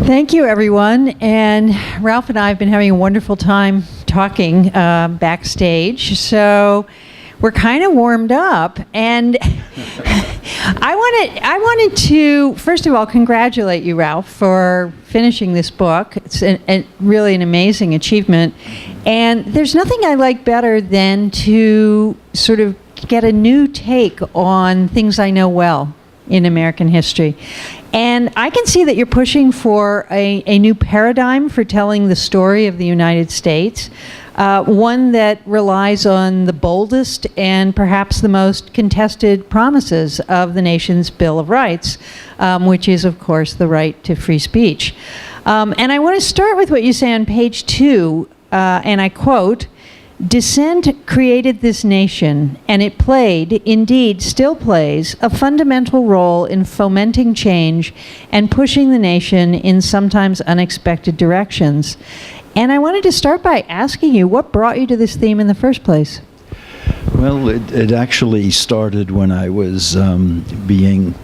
Thank you, everyone. And Ralph and I have been having a wonderful time talking backstage. So we're kind of warmed up. And I wanted to, first of all, congratulate you, Ralph, for finishing this book. It's really an amazing achievement. And there's nothing I like better than to sort of get a new take on things I know well in American history. And I can see that you're pushing for a new paradigm for telling the story of the United States, one that relies on the boldest and perhaps the most contested promises of the nation's Bill of Rights, which is, of course, the right to free speech. And I want to start with what you say on page 2, and I quote, "Dissent created this nation, and it played, indeed still plays, a fundamental role in fomenting change and pushing the nation in sometimes unexpected directions." And I wanted to start by asking you, what brought you to this theme in the first place? Well, it actually started when I was being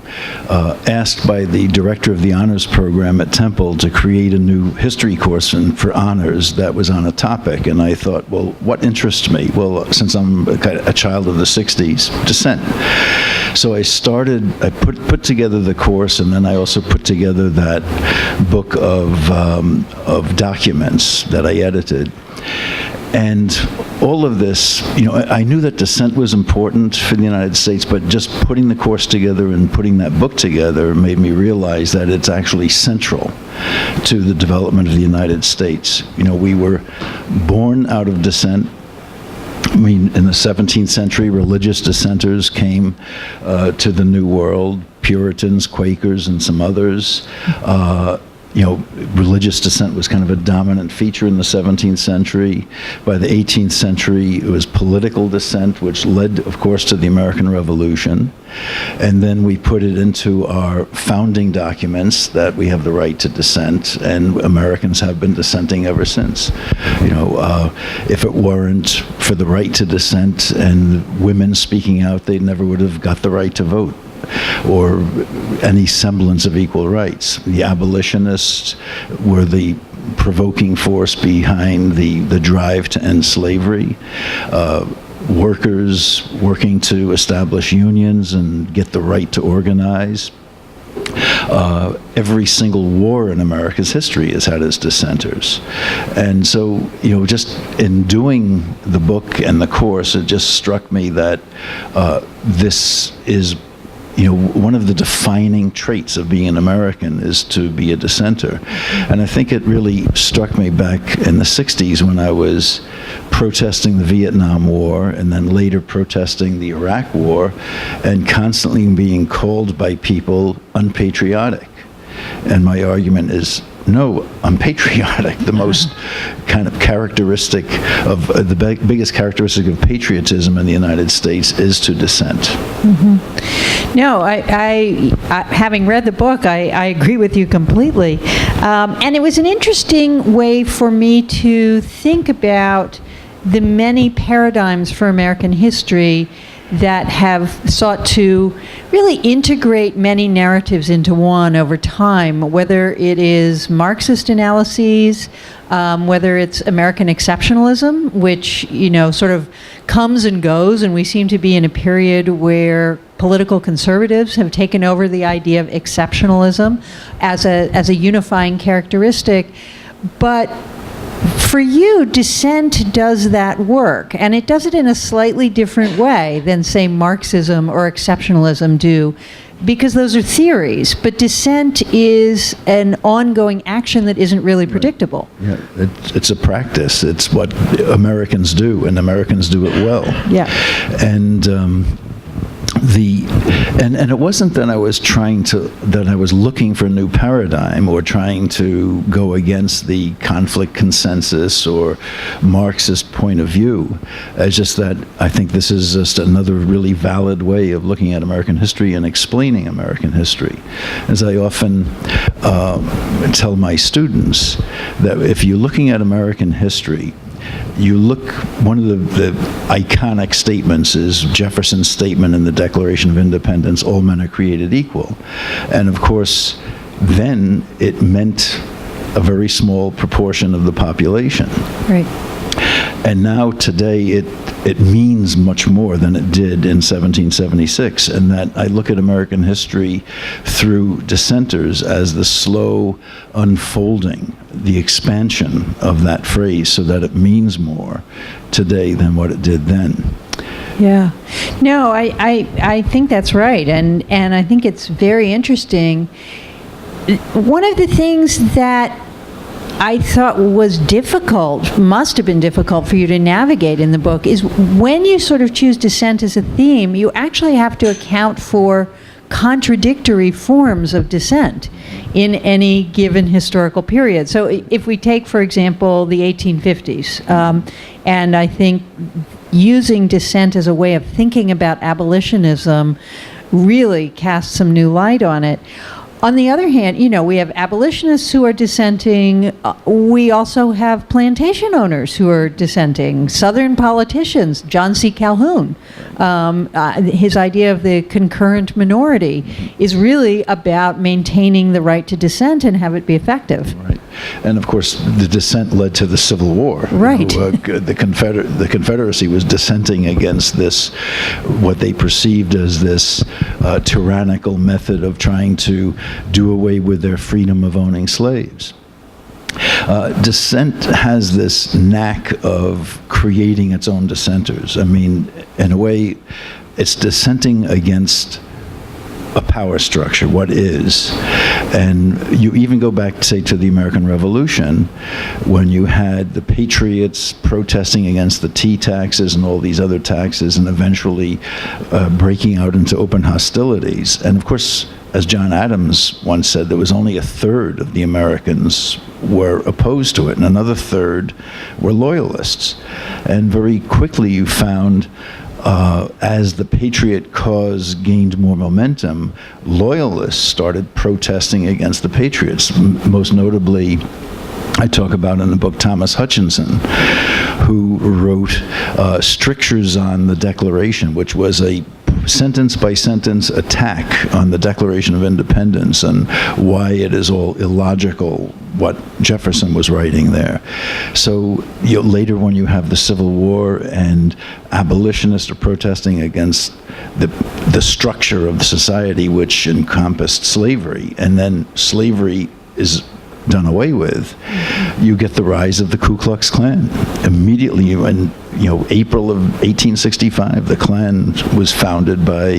asked by the director of the honors program at Temple to create a new history course for honors that was on a topic. And I thought, well, what interests me? Well, since I'm a child of the 60s, dissent. So I put together the course, and then I also put together that book of documents that I edited. And all of this, I knew that dissent was important for the United States, but just putting the course together and putting that book together made me realize that it's actually central to the development of the United States. We were born out of dissent. I mean, in the 17th century, religious dissenters came to the New World, Puritans, Quakers, and some others. Religious dissent was kind of a dominant feature in the 17th century. By the 18th century, it was political dissent, which led, of course, to the American Revolution. And then we put it into our founding documents that we have the right to dissent, and Americans have been dissenting ever since. If it weren't for the right to dissent and women speaking out, they never would have got the right to vote or any semblance of equal rights. The abolitionists were the provoking force behind the drive to end slavery. Workers working to establish unions and get the right to organize. Every single war in America's history has had its dissenters. And so, just in doing the book and the course, it just struck me that this is one of the defining traits of being an American is to be a dissenter. And I think it really struck me back in the 60s when I was protesting the Vietnam War and then later protesting the Iraq War and constantly being called by people unpatriotic. And my argument is, no, I'm patriotic. The most kind of characteristic of the biggest characteristic of patriotism in the United States is to dissent. Mm-hmm. No, I having read the book, I agree with you completely. And it was an interesting way for me to think about the many paradigms for American history that have sought to really integrate many narratives into one over time, whether it is Marxist analyses, whether it's American exceptionalism, which, sort of comes and goes, and we seem to be in a period where political conservatives have taken over the idea of exceptionalism as a unifying characteristic. But for you, dissent does that work, and it does it in a slightly different way than, say, Marxism or exceptionalism do, because those are theories, but dissent is an ongoing action that isn't really predictable. Yeah, it's a practice. It's what Americans do, and Americans do it well. Yeah. And and it wasn't that I was looking for a new paradigm or trying to go against the conflict consensus or Marxist point of view. It's just that I think this is just another really valid way of looking at American history and explaining American history. As I often tell my students, that if you're looking at American history, you look, one of the iconic statements is Jefferson's statement in the Declaration of Independence, all men are created equal. And of course, then it meant a very small proportion of the population. Right. And now today it means much more than it did in 1776, and that I look at American history through dissenters as the slow unfolding, the expansion of that phrase, so that it means more today than what it did then. Yeah. No, I think that's right, and I think it's very interesting. One of the things that I thought was difficult, must have been difficult for you to navigate in the book, is when you sort of choose dissent as a theme, you actually have to account for contradictory forms of dissent in any given historical period. So if we take, for example, the 1850s, and I think using dissent as a way of thinking about abolitionism really casts some new light on it. On the other hand, we have abolitionists who are dissenting. We also have plantation owners who are dissenting. Southern politicians, John C. Calhoun, his idea of the concurrent minority is really about maintaining the right to dissent and have it be effective. Right. And of course, the dissent led to the Civil War. Right. The Confederacy was dissenting against this, what they perceived as this tyrannical method of trying to do away with their freedom of owning slaves. Dissent has this knack of creating its own dissenters. I mean, in a way, it's dissenting against a power structure, what is. And you even go back, say, to the American Revolution, when you had the patriots protesting against the tea taxes and all these other taxes, and eventually breaking out into open hostilities. And of course, as John Adams once said, there was only a third of the Americans were opposed to it, and another third were loyalists. And very quickly you found, as the patriot cause gained more momentum, loyalists started protesting against the patriots. Most notably, I talk about in the book Thomas Hutchinson, who wrote strictures on the Declaration, which was a sentence-by-sentence attack on the Declaration of Independence and why it is all illogical what Jefferson was writing there. So later when you have the Civil War and abolitionists are protesting against the structure of society which encompassed slavery, and then slavery is done away with, you get the rise of the Ku Klux Klan. Immediately in April of 1865, the Klan was founded by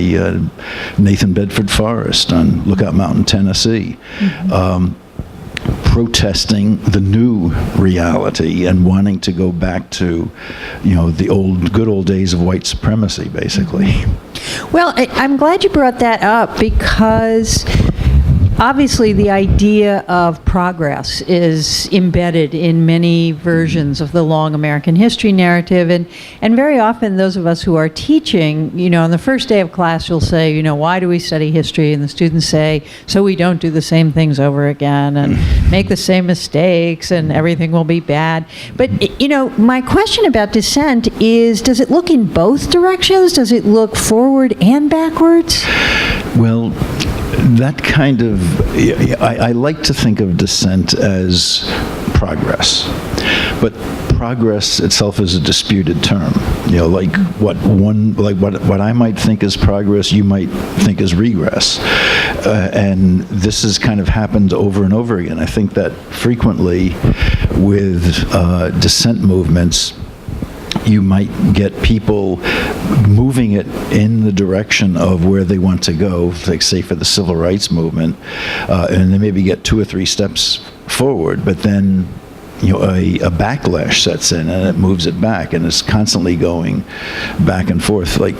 Nathan Bedford Forrest on Lookout Mountain, Tennessee, protesting the new reality and wanting to go back to the good old days of white supremacy, basically. Well, I'm glad you brought that up, because obviously the idea of progress is embedded in many versions of the long American history narrative, and very often those of us who are teaching, on the first day of class you'll say, why do we study history? And the students say, so we don't do the same things over again and make the same mistakes and everything will be bad. But, my question about dissent is, does it look in both directions? Does it look forward and backwards? Well, that kind of, I like to think of dissent as progress, but progress itself is a disputed term. Like what I might think is progress, you might think is regress, and this has kind of happened over and over again. I think that frequently with dissent movements, you might get people moving it in the direction of where they want to go, like say for the civil rights movement, and they maybe get 2 or 3 steps forward, but then a backlash sets in and it moves it back, and it's constantly going back and forth. Like,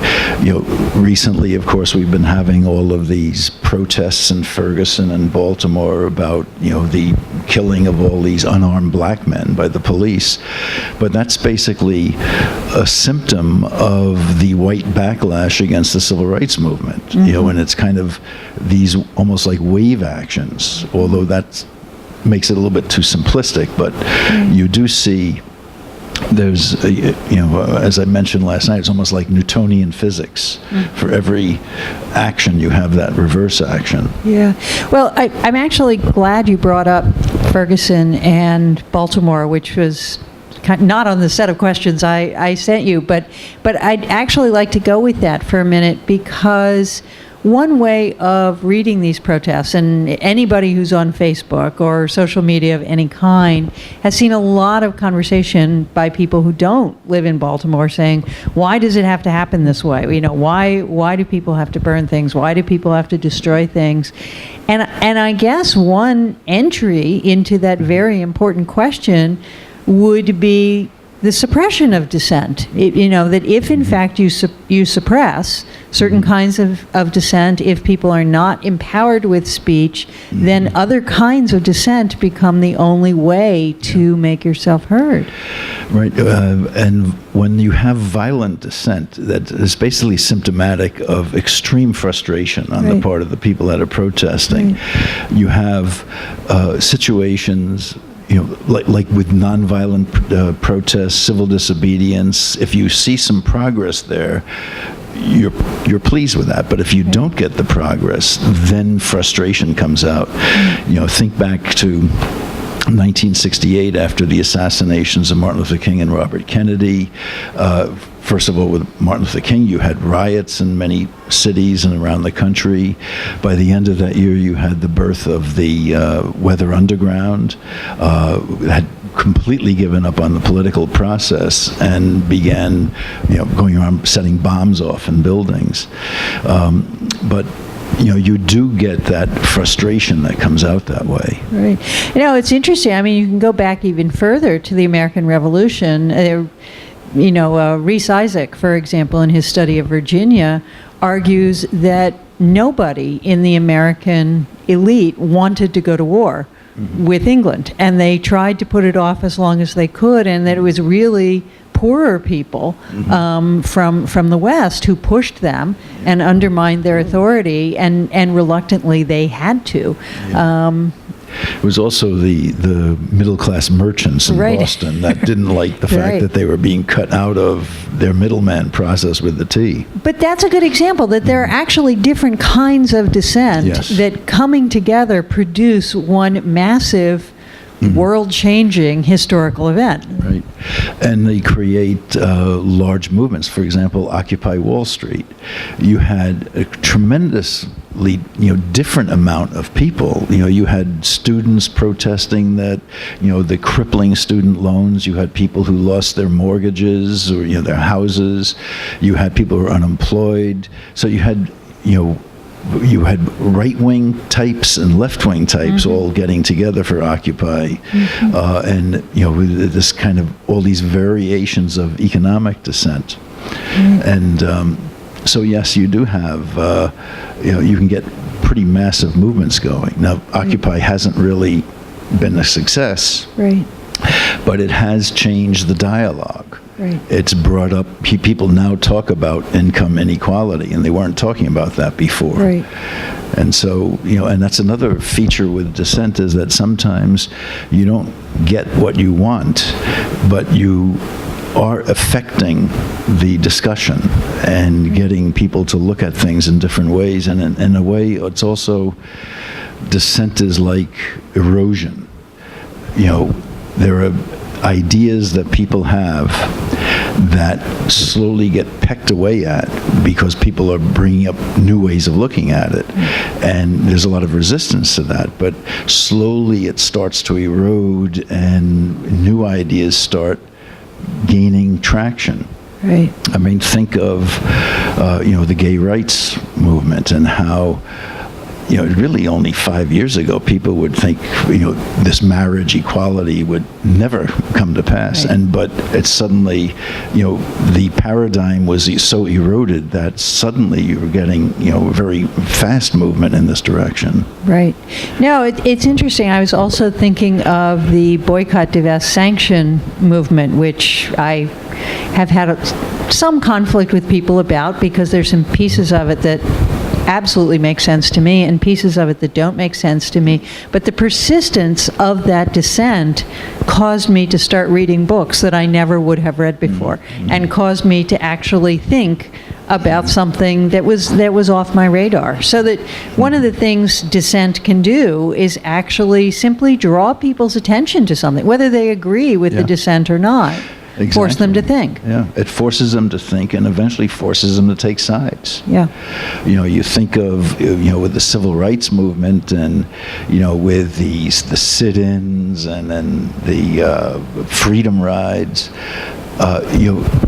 recently, of course, we've been having all of these protests in Ferguson and Baltimore about, the killing of all these unarmed black men by the police. But that's basically a symptom of the white backlash against the civil rights movement, and it's kind of these almost like wave actions, although that's makes it a little bit too simplistic, but you do see there's, as I mentioned last night, it's almost like Newtonian physics. For every action, you have that reverse action. Yeah. Well, I'm actually glad you brought up Ferguson and Baltimore, which was not on the set of questions I sent you, but I'd actually like to go with that for a minute, because one way of reading these protests, and anybody who's on Facebook or social media of any kind has seen a lot of conversation by people who don't live in Baltimore saying, why does it have to happen this way? You know, why do people have to burn things? Why do people have to destroy things? And I guess one entry into that very important question would be the suppression of dissent. You know, that if in fact you suppress certain kinds of dissent, if people are not empowered with speech, then other kinds of dissent become the only way to make yourself heard. Right, and when you have violent dissent, that is basically symptomatic of extreme frustration on the part of the people that are protesting. You have situations, you know, like with nonviolent protests, civil disobedience. If you see some progress there, you're pleased with that. But if you don't get the progress, then frustration comes out. You know, think back to 1968, after the assassinations of Martin Luther King and Robert Kennedy. First of all, with Martin Luther King, you had riots in many cities and around the country. By the end of that year, you had the birth of the Weather Underground, had completely given up on the political process and began, you know, going around setting bombs off in buildings. But you know, you do get that frustration that comes out that way. Right. You know, it's interesting. I mean, you can go back even further to the American Revolution. You know, Rhys Isaac, for example, in his study of Virginia, argues that nobody in the American elite wanted to go to war with England, and they tried to put it off as long as they could, and that it was really poorer people from the West who pushed them and undermined their authority, and reluctantly they had to. It was also the middle-class merchants in Boston that didn't like the fact that they were being cut out of their middleman process with the tea. But that's a good example, that there are actually different kinds of dissent that coming together produce one massive world-changing historical event. Right. And they create large movements. For example, Occupy Wall Street. You had a tremendously, you know, different amount of people. You know, you had students protesting that, you know, the crippling student loans. You had people who lost their mortgages or, you know, their houses. You had people who were unemployed. So you had, you had right-wing types and left-wing types all getting together for Occupy, and you know, with this kind of all these variations of economic dissent, and so yes, you do have, you know, you can get pretty massive movements going. Now, Occupy hasn't really been a success, but it has changed the dialogue. It's brought up, people now talk about income inequality, and they weren't talking about that before. And so, you know, and that's another feature with dissent, is that sometimes you don't get what you want, but you are affecting the discussion and getting people to look at things in different ways. And in a way, it's also, dissent is like erosion. You know, there are ideas that people have that slowly get pecked away at because people are bringing up new ways of looking at it. And there's a lot of resistance to that, but slowly it starts to erode and new ideas start gaining traction. I mean, think of, you know, the gay rights movement and how, you know, really only 5 years ago, people would think, you know, this marriage equality would never come to pass. But it's suddenly, you know, the paradigm was so eroded that suddenly you were getting, you know, a very fast movement in this direction. No, it's interesting. I was also thinking of the boycott, divest, sanction movement, which I have had some conflict with people about, because there's some pieces of it that absolutely makes sense to me and pieces of it that don't make sense to me. But the persistence of that dissent caused me to start reading books that I never would have read before, and caused me to actually think about something that was off my radar. So that one of the things dissent can do is actually simply draw people's attention to something, whether they agree with the dissent or not. Exactly. Force them to think. Yeah, it forces them to think and eventually forces them to take sides. Yeah. You think of, with the civil rights movement and, with the sit-ins and then the freedom rides,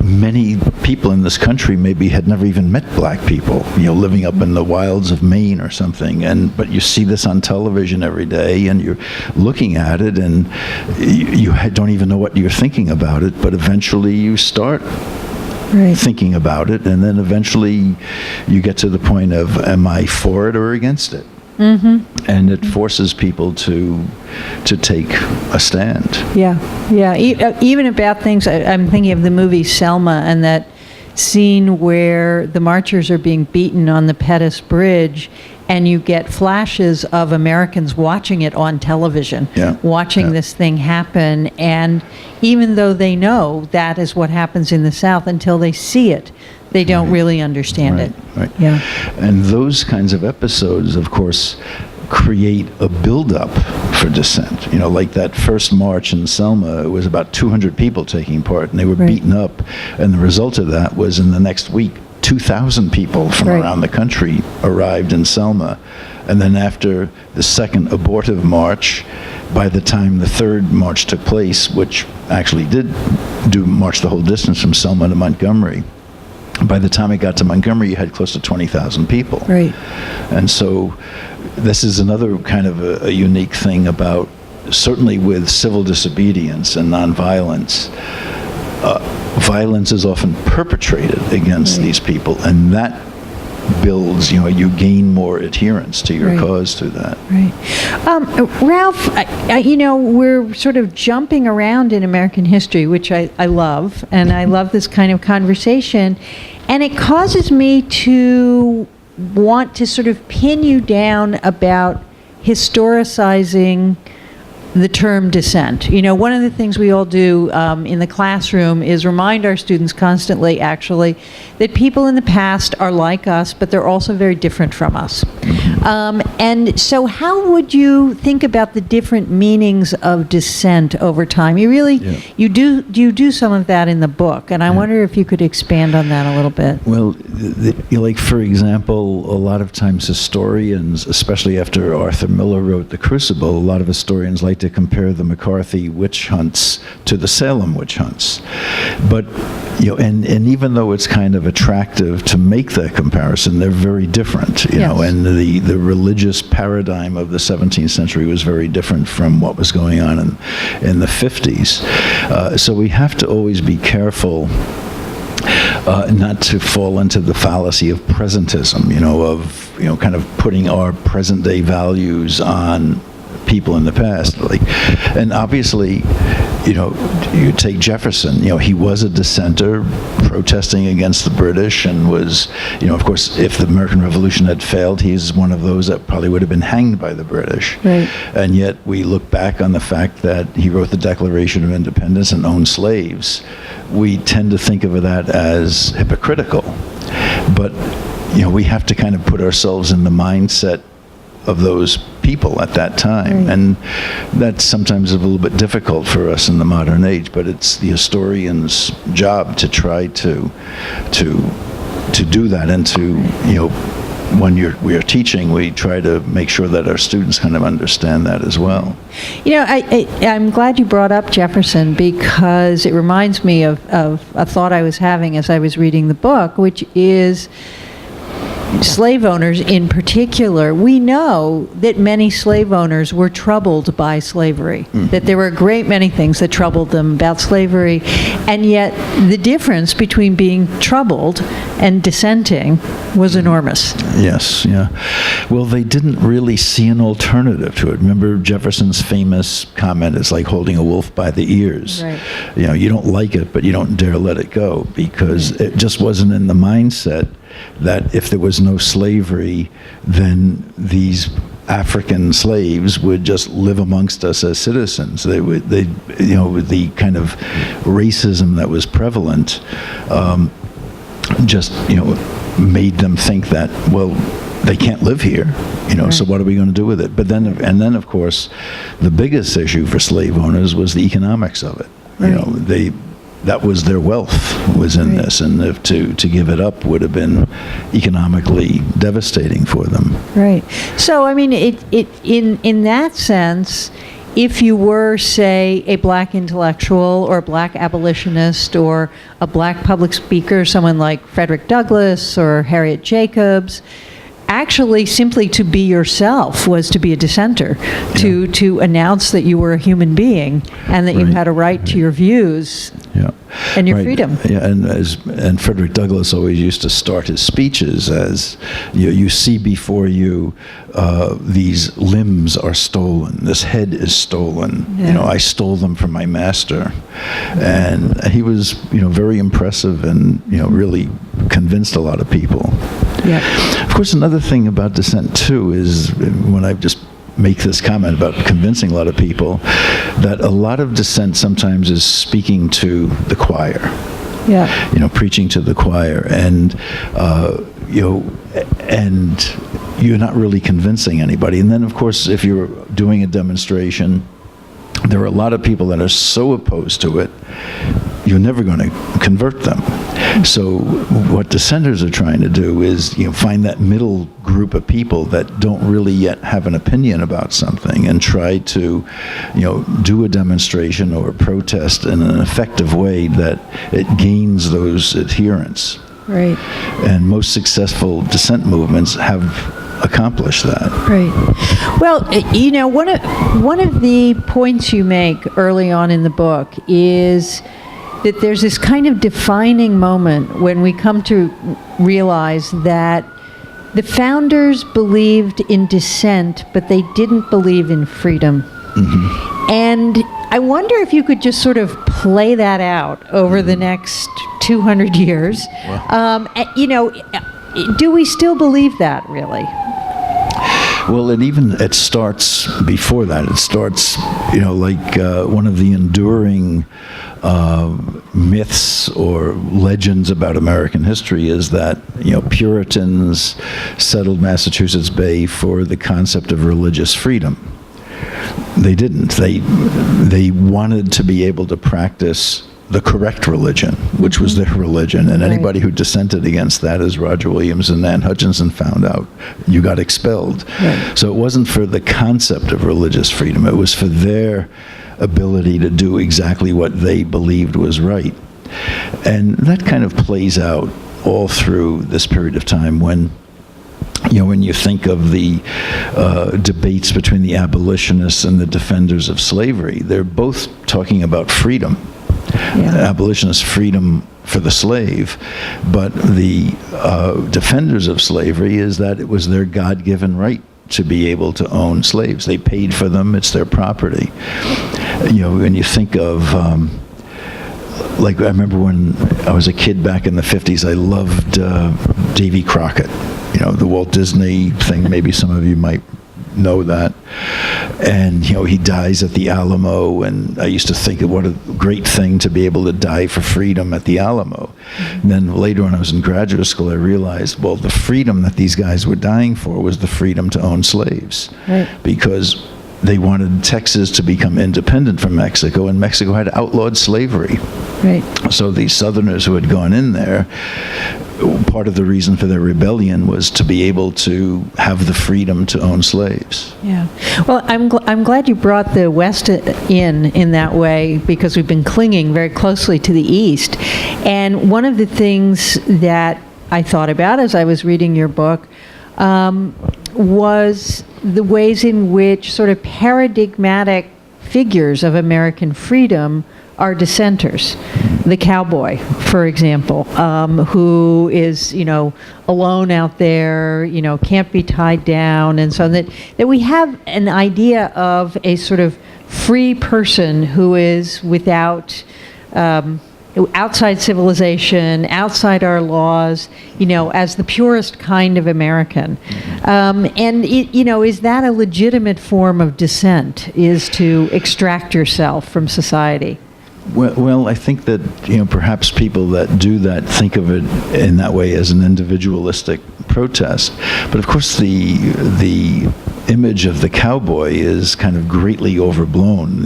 many people in this country maybe had never even met black people, living up in the wilds of Maine or something. But you see this on television every day, and you're looking at it, and you don't even know what you're thinking about it. But eventually, you start thinking about it, and then eventually, you get to the point of, am I for it or against it? Mm-hmm. And it forces people to take a stand. Yeah. Even about things, I'm thinking of the movie Selma and that scene where the marchers are being beaten on the Pettus Bridge, and you get flashes of Americans watching it on television, watching this thing happen. And even though they know that is what happens in the South, until they see it, they don't really understand it. Right. Yeah. And those kinds of episodes, of course, create a buildup for dissent. Like that first march in Selma, it was about 200 people taking part, and they were beaten up. And the result of that was, in the next week, 2,000 people from around the country arrived in Selma. And then after the second abortive march, by the time the third march took place, which actually did march the whole distance from Selma to Montgomery, by the time it got to Montgomery, you had close to 20,000 people. Right. And so this is another kind of a unique thing about, certainly with civil disobedience and nonviolence, violence is often perpetrated against these people, and that builds, you gain more adherence to your cause through that. Right. Ralph, we're sort of jumping around in American history, which I love, and I love this kind of conversation, and it causes me to want to sort of pin you down about historicizing the term dissent. One of the things we all do in the classroom is remind our students constantly, actually, that people in the past are like us, but they're also very different from us. And so how would you think about the different meanings of dissent over time? You do some of that in the book, and I wonder if you could expand on that a little bit. Well, like, for example, a lot of times historians, especially after Arthur Miller wrote The Crucible, a lot of historians like to compare the McCarthy witch hunts to the Salem witch hunts. But, and even though it's kind of attractive to make that comparison, they're very different, and the religious paradigm of the 17th century was very different from what was going on in the 50s. So we have to always be careful not to fall into the fallacy of presentism, of kind of putting our present day values on people in the past. And obviously, you take Jefferson, he was a dissenter protesting against the British, and was, of course, if the American Revolution had failed, he's one of those that probably would have been hanged by the British. Right. And yet we look back on the fact that he wrote the Declaration of Independence and owned slaves. We tend to think of that as hypocritical. But, we have to kind of put ourselves in the mindset of those people at that time. And that's sometimes a little bit difficult for us in the modern age, but it's the historian's job to try to do that, and to, when we are teaching, we try to make sure that our students kind of understand that as well. I'm glad you brought up Jefferson, because it reminds me of a thought I was having as I was reading the book, which is slave owners in particular. We know that many slave owners were troubled by slavery, that there were a great many things that troubled them about slavery, and yet the difference between being troubled and dissenting was enormous. Yes, yeah. Well, they didn't really see an alternative to it. Remember Jefferson's famous comment, is like holding a wolf by the ears. Right. You don't like it, but you don't dare let it go, because it just wasn't in the mindset that if there was no slavery, then these African slaves would just live amongst us as citizens. With the kind of racism that was prevalent, just, made them think that, well, they can't live here, so what are we going to do with it? But then, of course, the biggest issue for slave owners was the economics of it. Right. That was their wealth was in this, and if to give it up would have been economically devastating for them. Right. So, I mean, in that sense, if you were, say, a black intellectual or a black abolitionist or a black public speaker, someone like Frederick Douglass or Harriet Jacobs, actually simply to be yourself was to be a dissenter, to announce that you were a human being and that you had a right to your views and your freedom. Yeah, and Frederick Douglass always used to start his speeches as, you see before you these limbs are stolen, this head is stolen, I stole them from my master. And he was, very impressive and, really convinced a lot of people. Yeah. Of course, another thing about dissent, too, is when I just make this comment about convincing a lot of people, that a lot of dissent sometimes is speaking to the choir. Yeah. Preaching to the choir. And, and you're not really convincing anybody. And then, of course, if you're doing a demonstration, there are a lot of people that are so opposed to it, you're never going to convert them. So what dissenters are trying to do is, find that middle group of people that don't really yet have an opinion about something and try to, do a demonstration or a protest in an effective way that it gains those adherents. Right. And most successful dissent movements have accomplish that. Right. Well, one of the points you make early on in the book is that there's this kind of defining moment when we come to realize that the founders believed in dissent, but they didn't believe in freedom. Mm-hmm. And I wonder if you could just sort of play that out over the next 200 years. Wow. Do we still believe that, really? Well, it starts before that. It starts, like one of the enduring myths or legends about American history is that, Puritans settled Massachusetts Bay for the concept of religious freedom. They didn't. They wanted to be able to practice the correct religion, which was their religion. And anybody who dissented against that, as Roger Williams and Anne Hutchinson found out, you got expelled. Right. So it wasn't for the concept of religious freedom. It was for their ability to do exactly what they believed was right. And that kind of plays out all through this period of time when you think of the debates between the abolitionists and the defenders of slavery, they're both talking about freedom. Abolitionist freedom for the slave, but the defenders of slavery is that it was their God-given right to be able to own slaves. They paid for them, it's their property. When you think of, I remember when I was a kid back in the 50s, I loved Davy Crockett, the Walt Disney thing, maybe some of you might know that. And, he dies at the Alamo, and I used to think what a great thing to be able to die for freedom at the Alamo. And then later when I was in graduate school, I realized, well, the freedom that these guys were dying for was the freedom to own slaves. Right. Because they wanted Texas to become independent from Mexico, and Mexico had outlawed slavery. Right. So the Southerners who had gone in there, part of the reason for their rebellion was to be able to have the freedom to own slaves. Yeah. Well, I'm glad you brought the West in that way, because we've been clinging very closely to the East. And one of the things that I thought about as I was reading your book was the ways in which sort of paradigmatic figures of American freedom are dissenters. The cowboy, for example, who is, alone out there, can't be tied down, and so that we have an idea of a sort of free person who is without, outside civilization, outside our laws, as the purest kind of American. And, is that a legitimate form of dissent, is to extract yourself from society? Well, I think that, perhaps people that do that think of it in that way as an individualistic protest. But of course, the image of the cowboy is kind of greatly overblown.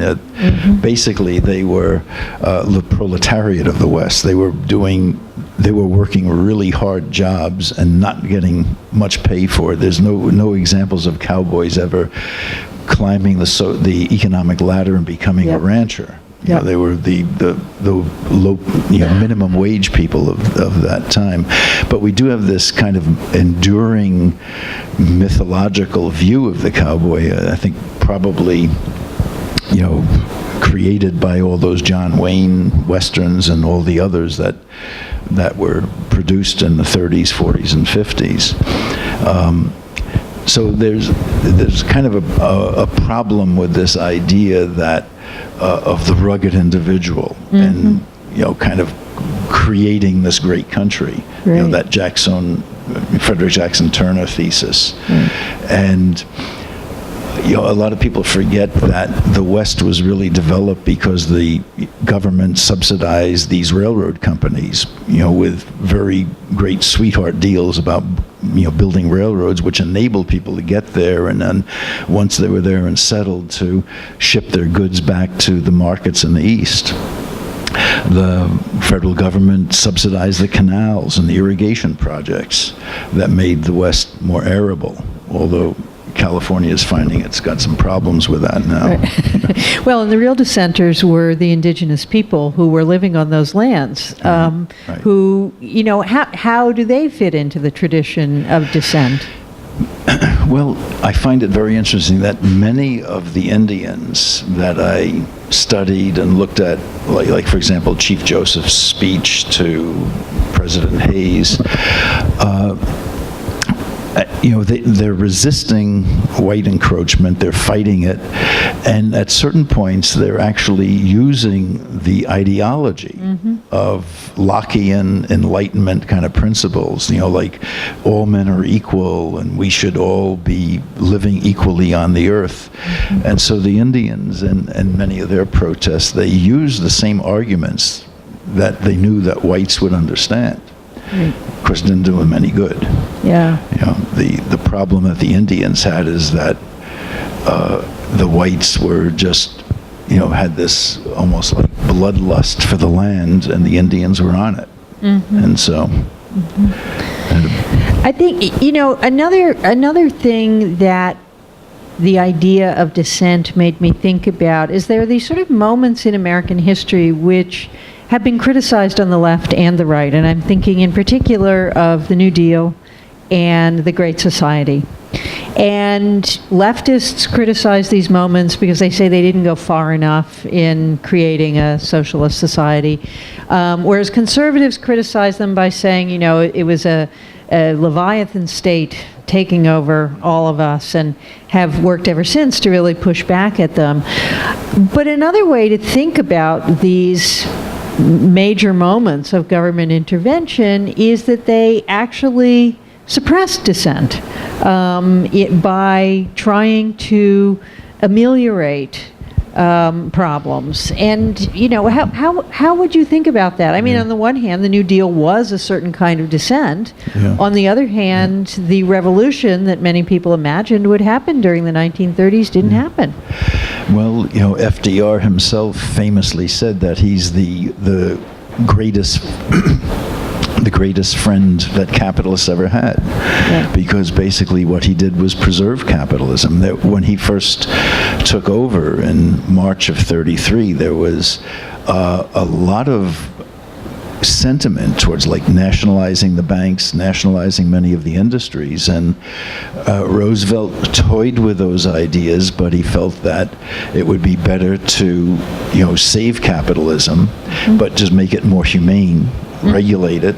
Basically, they were the proletariat of the West. They were working really hard jobs and not getting much pay for it. There's no examples of cowboys ever climbing the economic ladder and becoming a rancher. They were the low, minimum wage people of that time. But we do have this kind of enduring mythological view of the cowboy, I think probably, created by all those John Wayne Westerns and all the others that were produced in the 30s, 40s, and 50s. So there's kind of a problem with this idea that of the rugged individual and kind of creating this great country, that Frederick Jackson Turner thesis. And a lot of people forget that the West was really developed because the government subsidized these railroad companies, with very great sweetheart deals about, building railroads, which enabled people to get there, and then once they were there and settled, to ship their goods back to the markets in the East. The federal government subsidized the canals and the irrigation projects that made the West more arable, although California is finding it's got some problems with that now. Right. Well, and the real dissenters were the indigenous people who were living on those lands, who, how do they fit into the tradition of dissent? Well, I find it very interesting that many of the Indians that I studied and looked at, like for example, Chief Joseph's speech to President Hayes, they're resisting white encroachment, they're fighting it, and at certain points they're actually using the ideology of Lockean Enlightenment kind of principles, like all men are equal and we should all be living equally on the earth. And so the Indians and many of their protests, they use the same arguments that they knew that whites would understand. Of course, it didn't do them any good. The problem that the Indians had is that the whites were just, had this almost like bloodlust for the land, and the Indians were on it. And so... I think, another thing that the idea of dissent made me think about is there are these sort of moments in American history which have been criticized on the left and the right, and I'm thinking in particular of the New Deal and the Great Society. And leftists criticize these moments because they say they didn't go far enough in creating a socialist society, whereas conservatives criticize them by saying, it was a Leviathan state taking over all of us, and have worked ever since to really push back at them. But another way to think about these major moments of government intervention is that they actually suppressed dissent by trying to ameliorate problems. And, how would you think about that? I mean, on the one hand, the New Deal was a certain kind of dissent. On the other hand, the revolution that many people imagined would happen during the 1930s didn't happen. Well, FDR himself famously said that he's the greatest the greatest friend that capitalists ever had, because basically what he did was preserve capitalism. That when he first took over in March of '33, there was a lot of sentiment towards nationalizing the banks, nationalizing many of the industries, and Roosevelt toyed with those ideas, but he felt that it would be better to save capitalism, but just make it more humane, regulate it,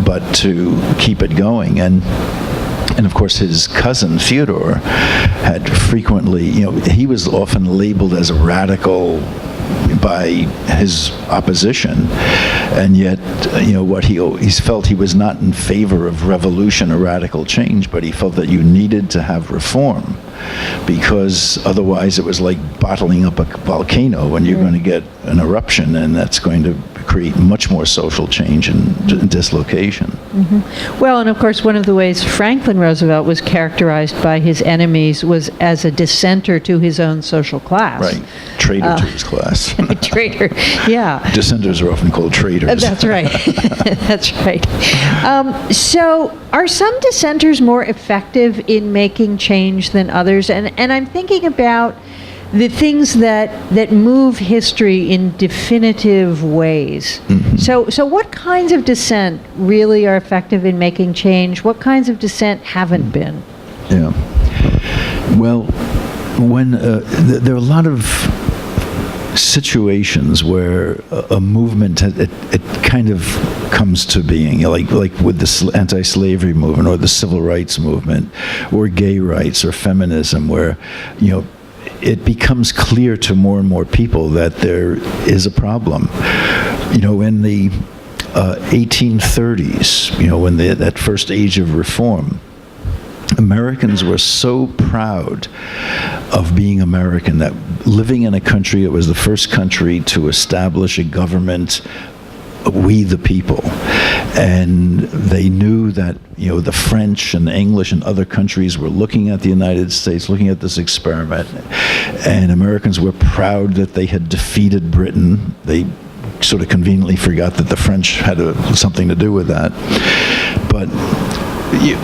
but to keep it going. And of course, his cousin Theodore had frequently, he was often labeled as a radical by his opposition, and yet, what he felt he was not in favor of revolution or radical change, but he felt that you needed to have reform. because otherwise it was like bottling up a volcano, and you're going to get an eruption, and that's going to create much more social change and dislocation. Well, and of course, one of the ways Franklin Roosevelt was characterized by his enemies was as a dissenter to his own social class. Right. Traitor to his class. Traitor, yeah. Dissenters are often called traitors. That's right. That's right. So are some dissenters more effective in making change than others? And I'm thinking about the things that move history in definitive ways. So what kinds of dissent really are effective in making change? What kinds of dissent haven't been? Yeah. Well, when there are a lot of situations where a movement it kind of comes to being, like with the anti-slavery movement or the civil rights movement or gay rights or feminism, where it becomes clear to more and more people that there is a problem. In the 1830s, when that first age of reform, Americans were so proud of being American, that living in a country, it was the first country to establish a government, we the people. And they knew that, the French and the English and other countries were looking at the United States, looking at this experiment, and Americans were proud that they had defeated Britain. They sort of conveniently forgot that the French had something to do with that. But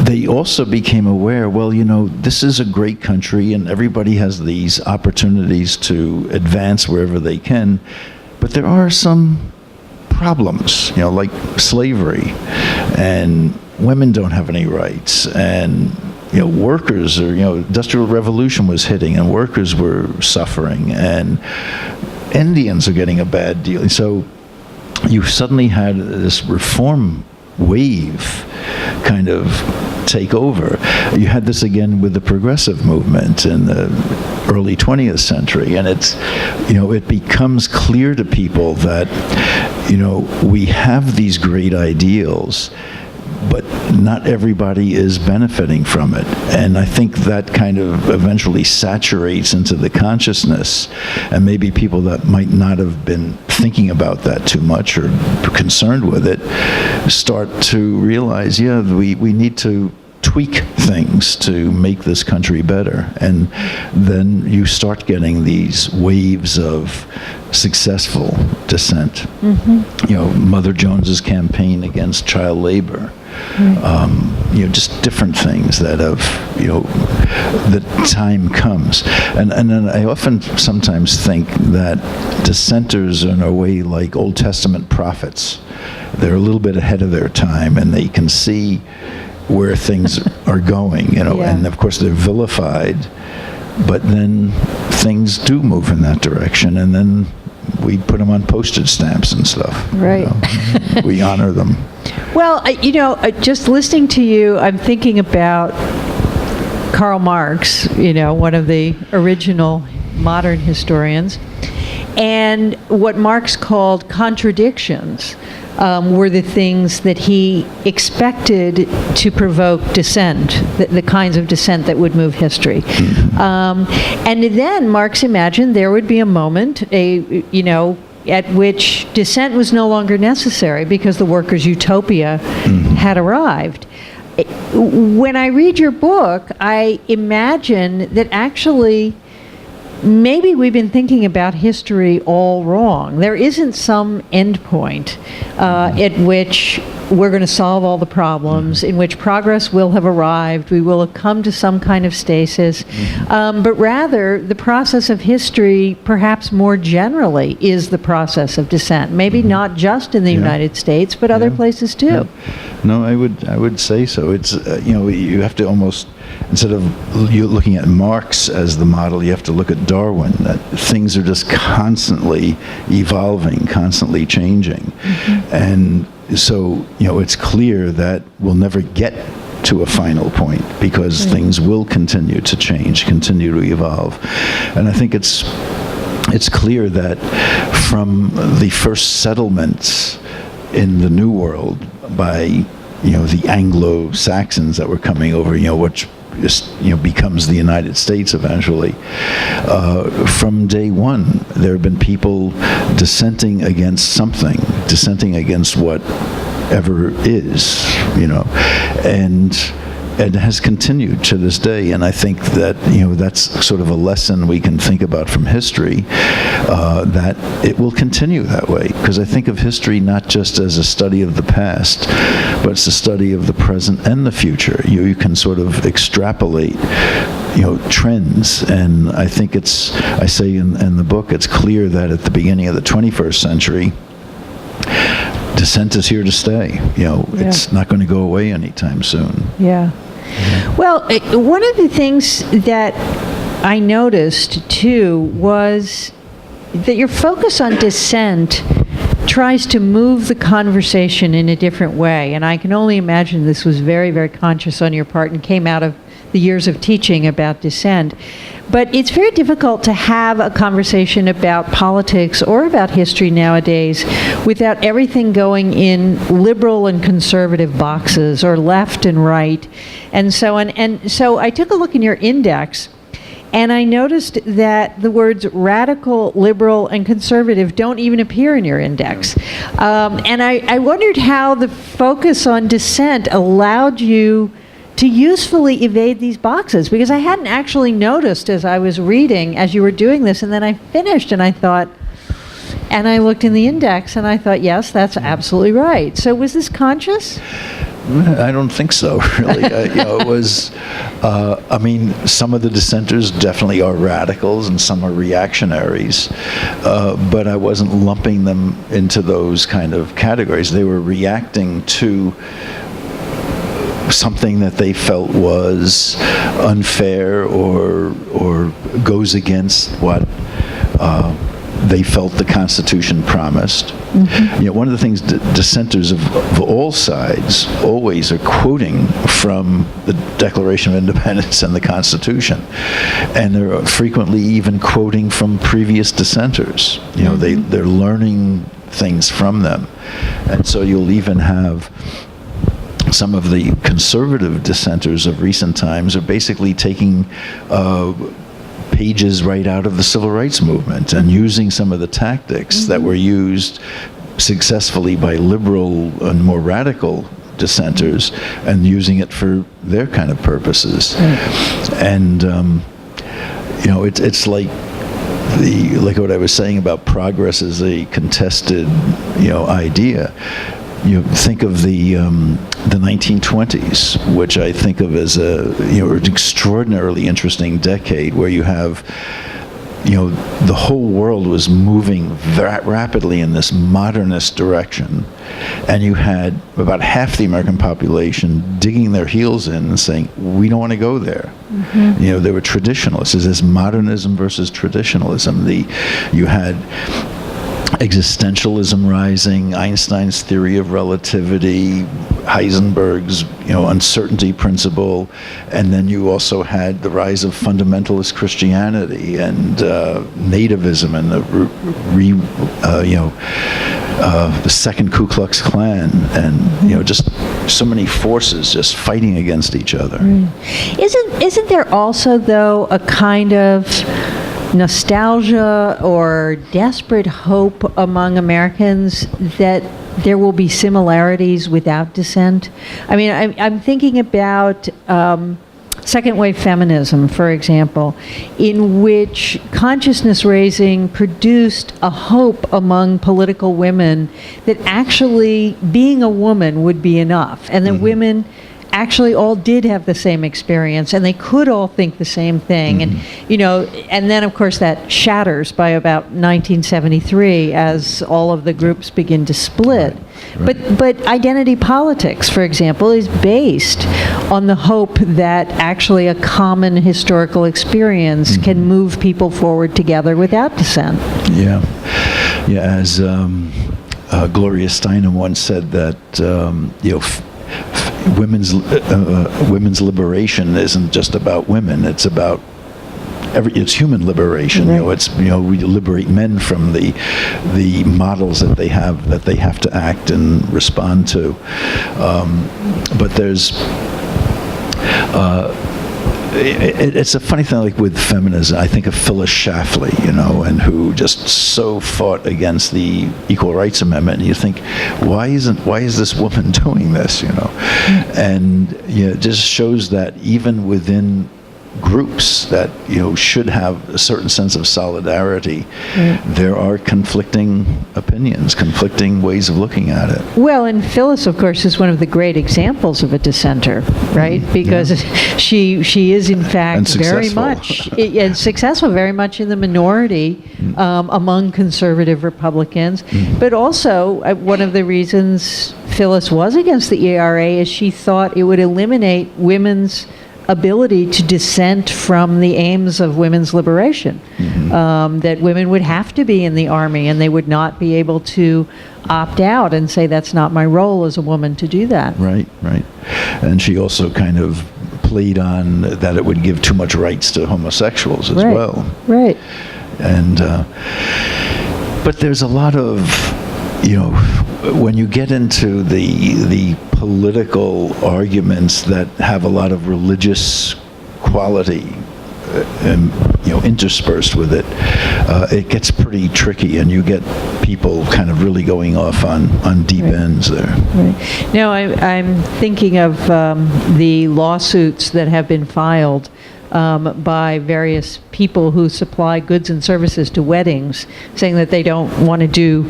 they also became aware, this is a great country and everybody has these opportunities to advance wherever they can, but there are some problems, like slavery, and women don't have any rights, and workers, or industrial revolution was hitting and workers were suffering, and Indians are getting a bad deal. So you suddenly had this reform wave kind of take over. You had this again with the progressive movement in the early 20th century, and it becomes clear to people that we have these great ideals, but not everybody is benefiting from it. And I think that kind of eventually saturates into the consciousness, and maybe people that might not have been thinking about that too much or concerned with it start to realize, we need to tweak things to make this country better. And then you start getting these waves of successful dissent. Mother Jones's campaign against child labor. Just different things that the time comes. And then I often sometimes think that dissenters are in a way like Old Testament prophets. They're a little bit ahead of their time, and they can see where things are going, and of course they're vilified, but then things do move in that direction, and then we put them on postage stamps and stuff. Right. We honor them. Well, just listening to you, I'm thinking about Karl Marx, one of the original modern historians, and what Marx called contradictions were the things that he expected to provoke dissent, the kinds of dissent that would move history. And then Marx imagined there would be a moment, at which dissent was no longer necessary because the workers' utopia had arrived. When I read your book, I imagine that actually maybe we've been thinking about history all wrong. There isn't some end point at which we're going to solve all the problems, in which progress will have arrived, we will have come to some kind of stasis, but rather the process of history, perhaps more generally, is the process of dissent. Maybe not just in the United States, but other places too. No, I would say so. It's you have to almost, instead of you looking at Marx as the model, you have to look at Darwin, that things are just constantly evolving, constantly changing. And so, it's clear that we'll never get to a final point because things will continue to change, continue to evolve. And I think it's clear that from the first settlements in the New World by, the Anglo-Saxons that were coming over, which becomes the United States eventually. From day one, there have been people dissenting against something, dissenting against whatever is, and it has continued to this day. And I think that that's sort of a lesson we can think about from history, that it will continue that way, because I think of history not just as a study of the past, but it's a study of the present and the future. You can sort of extrapolate trends, and I think I say in the book, it's clear that at the beginning of the 21st century, dissent is here to stay. It's not going to go away anytime soon. Yeah. Well, one of the things that I noticed, too, was that your focus on dissent tries to move the conversation in a different way. And I can only imagine this was very, very conscious on your part and came out of the years of teaching about dissent. But it's very difficult to have a conversation about politics or about history nowadays without everything going in liberal and conservative boxes, or left and right, and so on. And so I took a look in your index, and I noticed that the words radical, liberal, and conservative don't even appear in your index. And I wondered how the focus on dissent allowed you to usefully evade these boxes, because I hadn't actually noticed as I was reading, as you were doing this, and then I finished and I thought, and I looked in the index and I thought, yes, that's absolutely right. So was this conscious? I don't think so, really. It was, some of the dissenters definitely are radicals and some are reactionaries, but I wasn't lumping them into those kind of categories. They were reacting to something that they felt was unfair or goes against what they felt the Constitution promised. Mm-hmm. One of the things dissenters of all sides always are quoting from the Declaration of Independence and the Constitution, and they're frequently even quoting from previous dissenters. Mm-hmm. They're learning things from them, and so you'll even have some of the conservative dissenters of recent times are basically taking pages right out of the civil rights movement and using some of the tactics mm-hmm. that were used successfully by liberal and more radical dissenters, and using it for their kind of purposes. Mm-hmm. And it's like what I was saying about progress as a contested idea. You think of the 1920s, which I think of as an extraordinarily interesting decade, where you have, the whole world was moving rapidly in this modernist direction, and you had about half the American population digging their heels in and saying, we don't want to go there. Mm-hmm. They were traditionalists. It's this modernism versus traditionalism. You had existentialism rising, Einstein's theory of relativity, Heisenberg's uncertainty principle, and then you also had the rise of fundamentalist Christianity and nativism and the second Ku Klux Klan, and just so many forces just fighting against each other. Right. Isn't there also, though, a kind of nostalgia or desperate hope among Americans that there will be similarities without dissent? I mean, I'm thinking about second wave feminism, for example, in which consciousness raising produced a hope among political women that actually being a woman would be enough, and that mm-hmm. women actually all did have the same experience, and they could all think the same thing. Mm-hmm. And then of course that shatters by about 1973 as all of the groups begin to split. Right. But identity politics, for example, is based on the hope that actually a common historical experience mm-hmm. can move people forward together without dissent. Yeah, as Gloria Steinem once said that women's liberation isn't just about women. It's about it's human liberation. Right. We liberate men from the models that they have to act and respond to. But there's it's a funny thing, like with feminism. I think of Phyllis Schlafly, and who just so fought against the Equal Rights Amendment. And you think, why is this woman doing this? And it just shows that even within groups that should have a certain sense of solidarity, there are conflicting opinions, conflicting ways of looking at it. Well, and Phyllis, of course, is one of the great examples of a dissenter, right? Because she is in fact very much and successful, very much in the minority among conservative Republicans. But also, one of the reasons Phyllis was against the ERA is she thought it would eliminate women's ability to dissent from the aims of women's liberation, that women would have to be in the army and they would not be able to opt out and say, that's not my role as a woman to do that. Right. And she also kind of played on that it would give too much rights to homosexuals as well. Right. And but there's a lot of, when you get into the political arguments that have a lot of religious quality, interspersed with it, it gets pretty tricky, and you get people kind of really going off on deep ends there. Right. Now, I'm thinking of the lawsuits that have been filed by various people who supply goods and services to weddings, saying that they don't want to do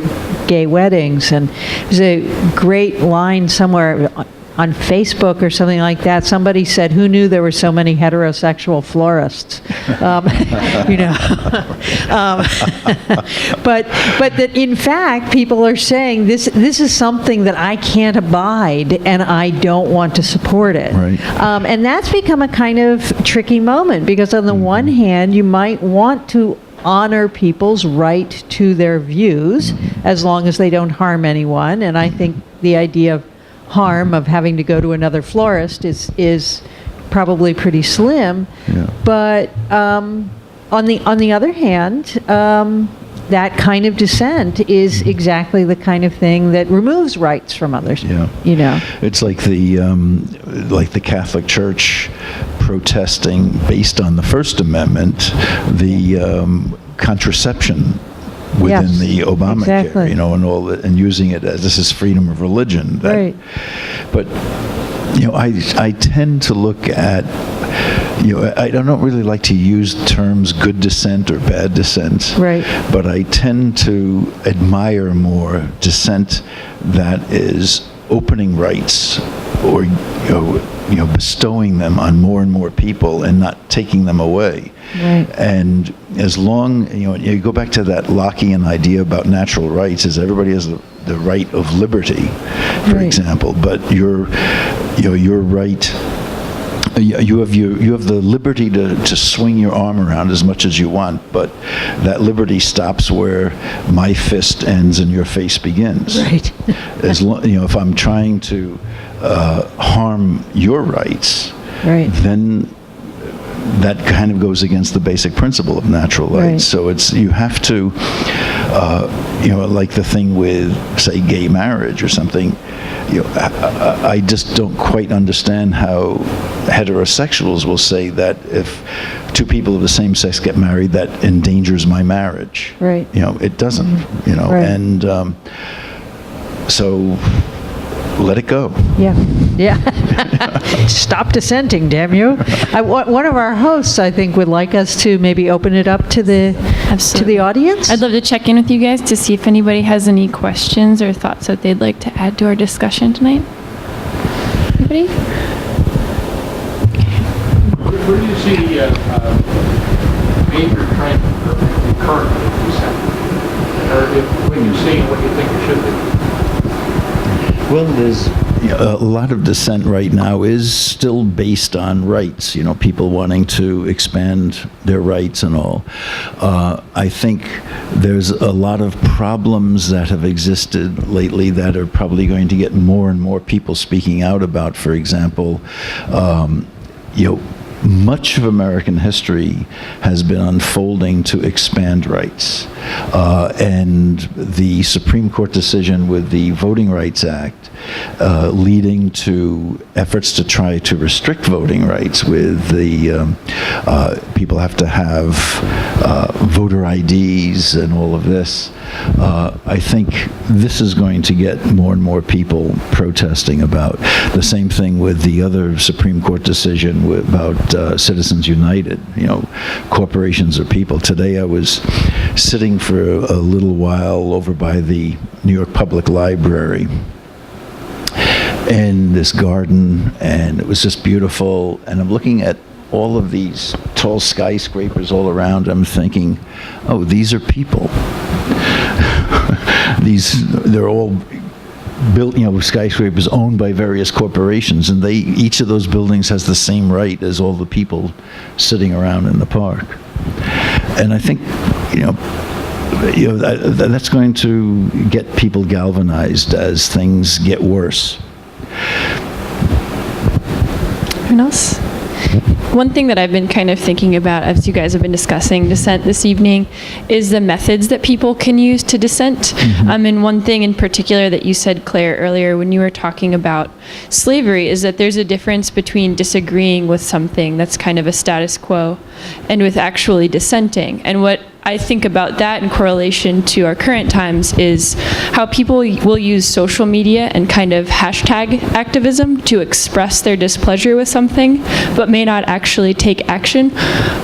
gay weddings. And there's a great line somewhere on Facebook or something like that. Somebody said, "Who knew there were so many heterosexual florists?" But that in fact people are saying this is something that I can't abide and I don't want to support it. Right. And that's become a kind of tricky moment, because on the one hand you might want to honor people's right to their views as long as they don't harm anyone, and I think the idea of harm of having to go to another florist is probably pretty slim. But on the other hand, that kind of dissent is exactly the kind of thing that removes rights from others. It's like the Catholic Church protesting based on the First Amendment, the contraception within the Obamacare, and all that, and using it as this is freedom of religion. Right. But I tend to look at, I don't really like to use terms good dissent or bad dissent. Right. But I tend to admire more dissent that is opening rights, or bestowing them on more and more people and not taking them away. Right. And as long, you go back to that Lockean idea about natural rights, is everybody has the right of liberty, for example, but your right, you have the liberty to swing your arm around as much as you want, but that liberty stops where my fist ends and your face begins. Right. If I'm trying to harm your rights, then that kind of goes against the basic principle of natural rights. Right. So you have to, like the thing with, say, gay marriage or something. I just don't quite understand how heterosexuals will say that if two people of the same sex get married, that endangers my marriage. Right. It doesn't. Right. And so let it go. Stop dissenting, damn you. One of our hosts, I think, would like us to maybe open it up to the audience. I'd love to check in with you guys to see if anybody has any questions or thoughts that they'd like to add to our discussion tonight. Anybody? Where do you see major trend currently in dissent? Or when you see what you think it should be? Well, there's a lot of dissent right now is still based on rights, people wanting to expand their rights and all. I think there's a lot of problems that have existed lately that are probably going to get more and more people speaking out about. For example, much of American history has been unfolding to expand rights. And the Supreme Court decision with the Voting Rights Act leading to efforts to try to restrict voting rights with the people have to have voter IDs and all of this. I think this is going to get more and more people protesting about. The same thing with the other Supreme Court decision about Citizens United. You know, corporations are people. Today I was sitting for a little while over by the New York Public Library in this garden, and it was just beautiful, and I'm looking at all of these tall skyscrapers all around. I'm thinking, oh, these are people. They're all built, you know, skyscrapers owned by various corporations, and each of those buildings has the same right as all the people sitting around in the park. And I think, that's going to get people galvanized as things get worse. Anyone else? One thing that I've been kind of thinking about as you guys have been discussing dissent this evening is the methods that people can use to dissent. And one thing in particular that you said, Claire, earlier when you were talking about slavery is that there's a difference between disagreeing with something that's kind of a status quo and with actually dissenting. And what I think about that in correlation to our current times is how people will use social media and kind of hashtag activism to express their displeasure with something, but may not actually take action.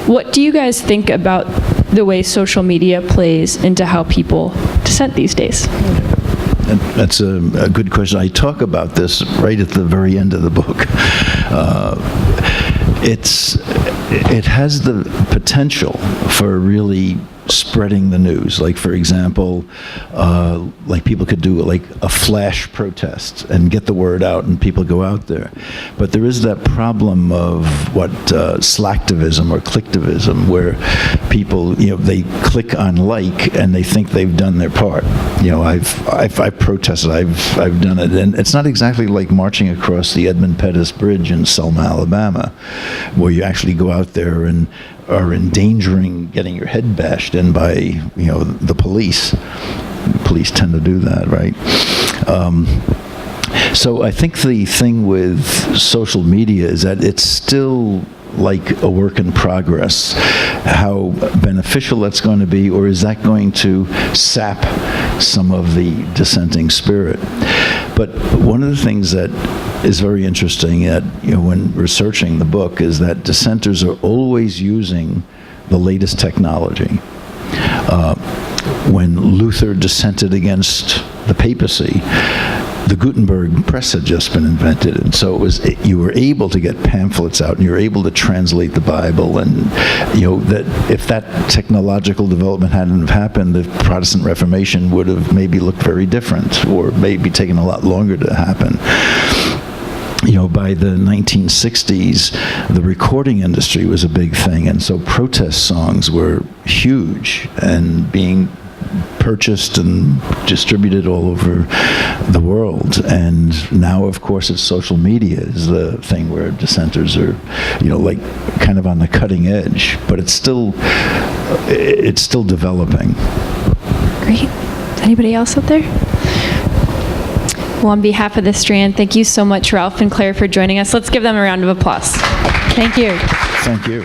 What do you guys think about the way social media plays into how people dissent these days? That's a good question. I talk about this right at the very end of the book. It has the potential for really spreading the news. Like, for example, like people could do like a flash protest and get the word out, and people go out there. But there is that problem of what slacktivism or clicktivism, where people, they click on like and they think they've done their part. I've protested, I've done it, and it's not exactly like marching across the Edmund Pettus Bridge in Selma, Alabama, where you actually go out there and are endangering getting your head bashed in by, the police. Police tend to do that, right? So I think the thing with social media is that it's still like a work in progress. How beneficial that's going to be, or is that going to sap some of the dissenting spirit? But one of the things that is very interesting when researching the book is that dissenters are always using the latest technology. When Luther dissented against the papacy, the Gutenberg press had just been invented, and so you were able to get pamphlets out, and you were able to translate the Bible, and that if that technological development hadn't have happened, the Protestant Reformation would have maybe looked very different, or maybe taken a lot longer to happen. By the 1960s, the recording industry was a big thing, and so protest songs were huge and being purchased and distributed all over the world. And now, of course, it's social media is the thing where dissenters are, like kind of on the cutting edge, but it's still developing. Great. Anybody else out there? Well, on behalf of the Strand, thank you so much, Ralph and Claire, for joining us. Let's give them a round of applause. Thank you. Thank you.